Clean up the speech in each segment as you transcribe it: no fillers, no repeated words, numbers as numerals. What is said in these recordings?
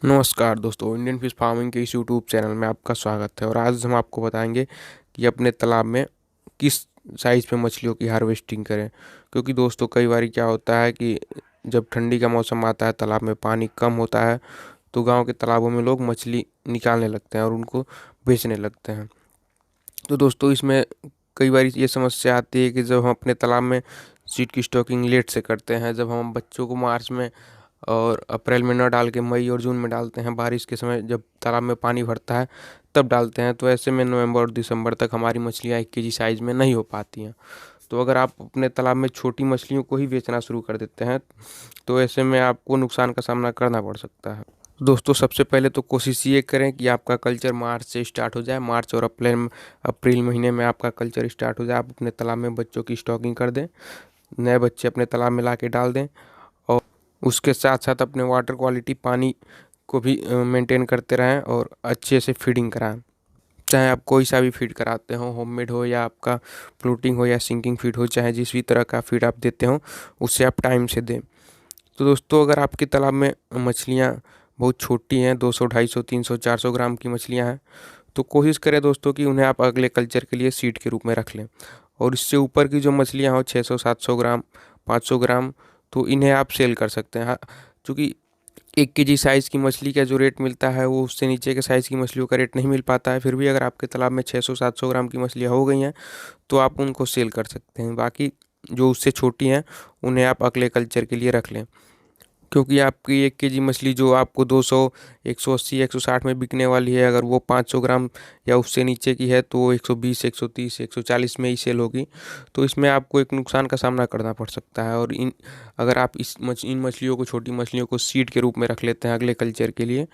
नमस्कार दोस्तों, Indian fish farming के इस यूट्यूब चैनल में आपका स्वागत है। और आज हम आपको बताएंगे कि अपने तालाब में किस साइज़ में मछलियों की हार्वेस्टिंग करें। क्योंकि दोस्तों कई बार क्या होता है कि जब ठंडी का मौसम आता है, तालाब में पानी कम होता है, तो गांव के तालाबों में लोग मछली निकालने लगते हैं और उनको बेचने लगते हैं। तो दोस्तों इसमें कई बार ये समस्या आती है कि जब हम अपने तालाब में सीड की स्टॉकिंग लेट से करते हैं, जब हम बच्चों को मार्च में और अप्रैल में न डाल के मई और जून में डालते हैं, बारिश के समय जब तालाब में पानी भरता है तब डालते हैं, तो ऐसे में नवंबर और दिसंबर तक हमारी मछलियाँ 1 केजी साइज़ में नहीं हो पाती हैं। तो अगर आप अपने तालाब में छोटी मछलियों को ही बेचना शुरू कर देते हैं, तो ऐसे में आपको नुकसान का सामना करना पड़ सकता है। दोस्तों सबसे पहले तो कोशिश ये करें कि आपका कल्चर मार्च से स्टार्ट हो जाए। मार्च और अप्रैल महीने में आपका कल्चर स्टार्ट हो जाए। आप अपने तालाब में बच्चों की स्टॉकिंग कर दें, नए बच्चे अपने तालाब में ला के डाल दें, और उसके साथ साथ अपने वाटर क्वालिटी पानी को भी मेंटेन करते रहें और अच्छे से फीडिंग कराएं। चाहे आप कोई सा भी फीड कराते हो, होममेड हो या आपका फ्लोटिंग हो या सिंकिंग फीड हो, चाहे जिस भी तरह का फीड आप देते हो उससे आप टाइम से दें। तो दोस्तों अगर आपके तालाब में मछलियाँ बहुत छोटी हैं, 200, 250, 300, 400 ग्राम की मछलियाँ हैं, तो कोशिश करें दोस्तों कि उन्हें आप अगले कल्चर के लिए सीड के रूप में रख लें। और इससे ऊपर की जो मछलियाँ हो 600, 700 ग्राम, 500 ग्राम, तो इन्हें आप सेल कर सकते हैं। हाँ, चूँकि 1 केजी साइज़ की मछली का जो रेट मिलता है वो उससे नीचे के साइज़ की मछलियों का रेट नहीं मिल पाता है। फिर भी अगर आपके तालाब में 600, 700 ग्राम की मछलियाँ हो गई हैं तो आप उनको सेल कर सकते हैं। बाकी जो उससे छोटी हैं उन्हें आप अगले कल्चर के लिए रख लें। क्योंकि आपकी 1 केजी मछली जो आपको 200, 180, 160 में बिकने वाली है, अगर वो 500 ग्राम या उससे नीचे की है तो वो 120, 130, 140 में ही सेल होगी। तो इसमें आपको एक नुकसान का सामना करना पड़ सकता है। और अगर आप इन मछलियों को, छोटी मछलियों को सीड के रूप में रख लेते हैं अगले कल्चर के लिए,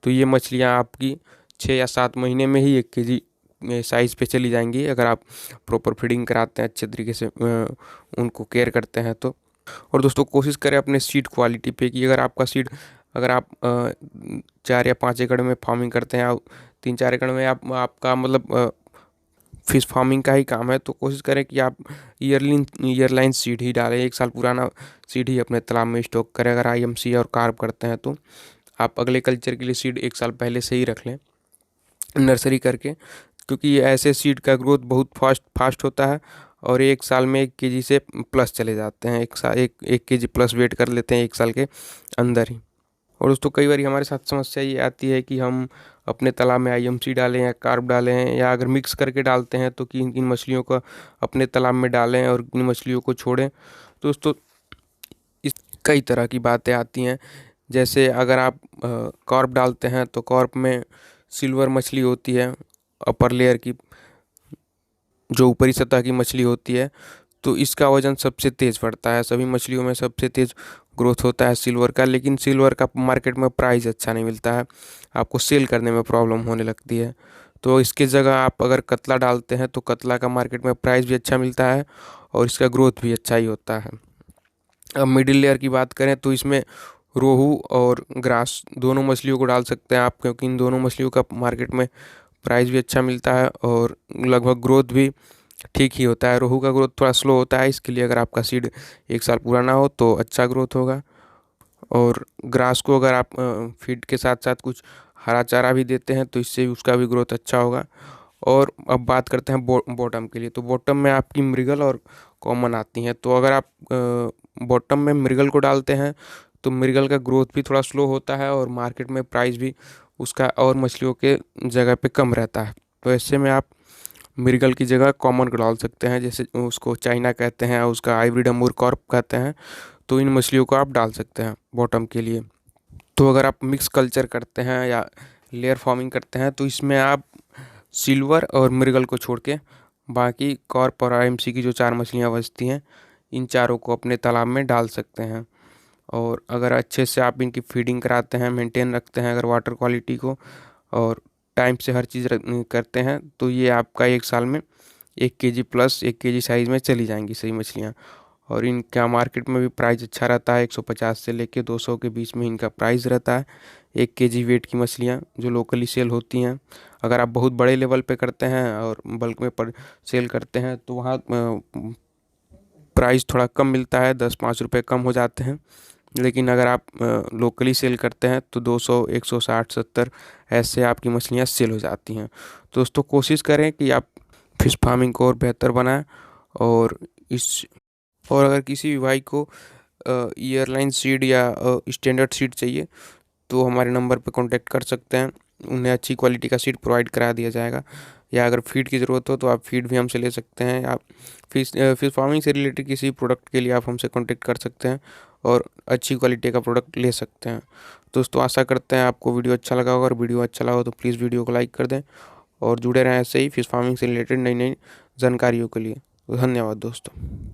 तो ये मछलियाँ आपकी 6 या 7 महीने में ही 1 केजी साइज़ पे चली जाएंगी, अगर आप प्रॉपर फीडिंग कराते हैं, अच्छे तरीके से उनको केयर करते हैं तो। और दोस्तों कोशिश करें अपने सीड क्वालिटी पे कि अगर आप 4 या 5 एकड़ में फार्मिंग करते हैं, या 3-4 एकड़ में आपका मतलब फिश फार्मिंग का ही काम है, तो कोशिश करें कि आप ईयरलाइन सीड ही डालें। 1 साल पुराना सीड ही अपने तालाब में स्टॉक करें। अगर IMC और कार्प करते हैं तो आप अगले कल्चर के लिए सीड 1 साल पहले से ही रख लें नर्सरी करके। क्योंकि ऐसे सीड का ग्रोथ बहुत फास्ट होता है और 1 साल में 1 केजी से प्लस चले जाते हैं। 1 केजी प्लस वेट कर लेते हैं 1 साल के अंदर ही। और दोस्तों कई बार हमारे साथ समस्या ये आती है कि हम अपने तालाब में IMC डालें या कार्प डालें, या अगर मिक्स करके डालते हैं तो कि इन मछलियों को अपने तालाब में डालें और इन मछलियों को छोड़ें। तो दोस्तों इस कई तरह की बातें आती हैं। जैसे अगर आप कार्प डालते हैं तो कार्प में सिल्वर मछली होती है, अपर लेयर की जो ऊपरी सतह की मछली होती है, तो इसका वजन सबसे तेज़ बढ़ता है। सभी मछलियों में सबसे तेज़ ग्रोथ होता है सिल्वर का, लेकिन सिल्वर का मार्केट में प्राइस अच्छा नहीं मिलता है, आपको सेल करने में प्रॉब्लम होने लगती है। तो इसके जगह आप अगर कतला डालते हैं तो कतला का मार्केट में प्राइस भी अच्छा मिलता है और इसका ग्रोथ भी अच्छा ही होता है। अब मिडिल लेयर की बात करें तो इसमें रोहू और ग्रास दोनों मछलियों को डाल सकते हैं आप, क्योंकि इन दोनों मछलियों का मार्केट में प्राइस भी अच्छा मिलता है और लगभग ग्रोथ भी ठीक ही होता है। रोहू का ग्रोथ थोड़ा स्लो होता है, इसके लिए अगर आपका सीड 1 साल पुराना हो तो अच्छा ग्रोथ होगा। और ग्रास को अगर आप फीड के साथ साथ कुछ हरा चारा भी देते हैं तो इससे भी उसका भी ग्रोथ अच्छा होगा। और अब बात करते हैं बॉटम के लिए। तो बॉटम में आपकी मृगल और कॉमन आती हैं। तो अगर आप बॉटम में मृगल को डालते हैं तो मृगल का ग्रोथ भी थोड़ा स्लो होता है और मार्केट में प्राइस भी उसका और मछलियों के जगह पे कम रहता है। तो ऐसे में आप मृगल की जगह कॉमन को डाल सकते हैं, जैसे उसको चाइना कहते हैं, उसका हाइब्रिड अमूर कॉर्प कहते हैं। तो इन मछलियों को आप डाल सकते हैं बॉटम के लिए। तो अगर आप मिक्स कल्चर करते हैं या लेयर फार्मिंग करते हैं तो इसमें आप सिल्वर और मृगल को छोड़ के बाकी कॉर्प और IMC की जो 4 मछलियाँ बचती हैं, इन चारों को अपने तालाब में डाल सकते हैं। और अगर अच्छे से आप इनकी फीडिंग कराते हैं, मेंटेन रखते हैं अगर वाटर क्वालिटी को, और टाइम से हर चीज़ करते हैं, तो ये आपका 1 साल में 1 केजी प्लस 1 केजी साइज़ में चली जाएंगी सही मछलियाँ। और इनका मार्केट में भी प्राइस अच्छा रहता है, 150 से लेके 200 के बीच में इनका प्राइस रहता है। 1 केजी वेट की मछलियाँ जो लोकली सेल होती हैं। अगर आप बहुत बड़े लेवल पे करते हैं और बल्क में सेल करते हैं तो वहाँ प्राइस थोड़ा कम मिलता है, 10-5 रुपये कम हो जाते हैं। लेकिन अगर आप लोकली सेल करते हैं तो 200, 160, 70 ऐसे आपकी मछलियाँ सेल हो जाती हैं। दोस्तों कोशिश करें कि आप फिश फार्मिंग को और बेहतर बनाएं। और इस और अगर किसी भी भाई को एयरलाइन सीड या स्टैंडर्ड सीड चाहिए तो हमारे नंबर पर कांटेक्ट कर सकते हैं। उन्हें अच्छी क्वालिटी का सीड प्रोवाइड करा दिया जाएगा। या अगर फीड की ज़रूरत हो तो आप फीड भी हमसे ले सकते हैं। आप फिश फार्मिंग से रिलेटेड किसी प्रोडक्ट के लिए आप हमसे कांटेक्ट कर सकते हैं और अच्छी क्वालिटी का प्रोडक्ट ले सकते हैं। दोस्तों आशा करते हैं आपको वीडियो अच्छा लगा होगा। अगर वीडियो अच्छा लगा हो तो प्लीज़ वीडियो को लाइक कर दें और जुड़े रहें ऐसे ही फिश फार्मिंग से रिलेटेड नई नई जानकारियों के लिए। धन्यवाद दोस्तों।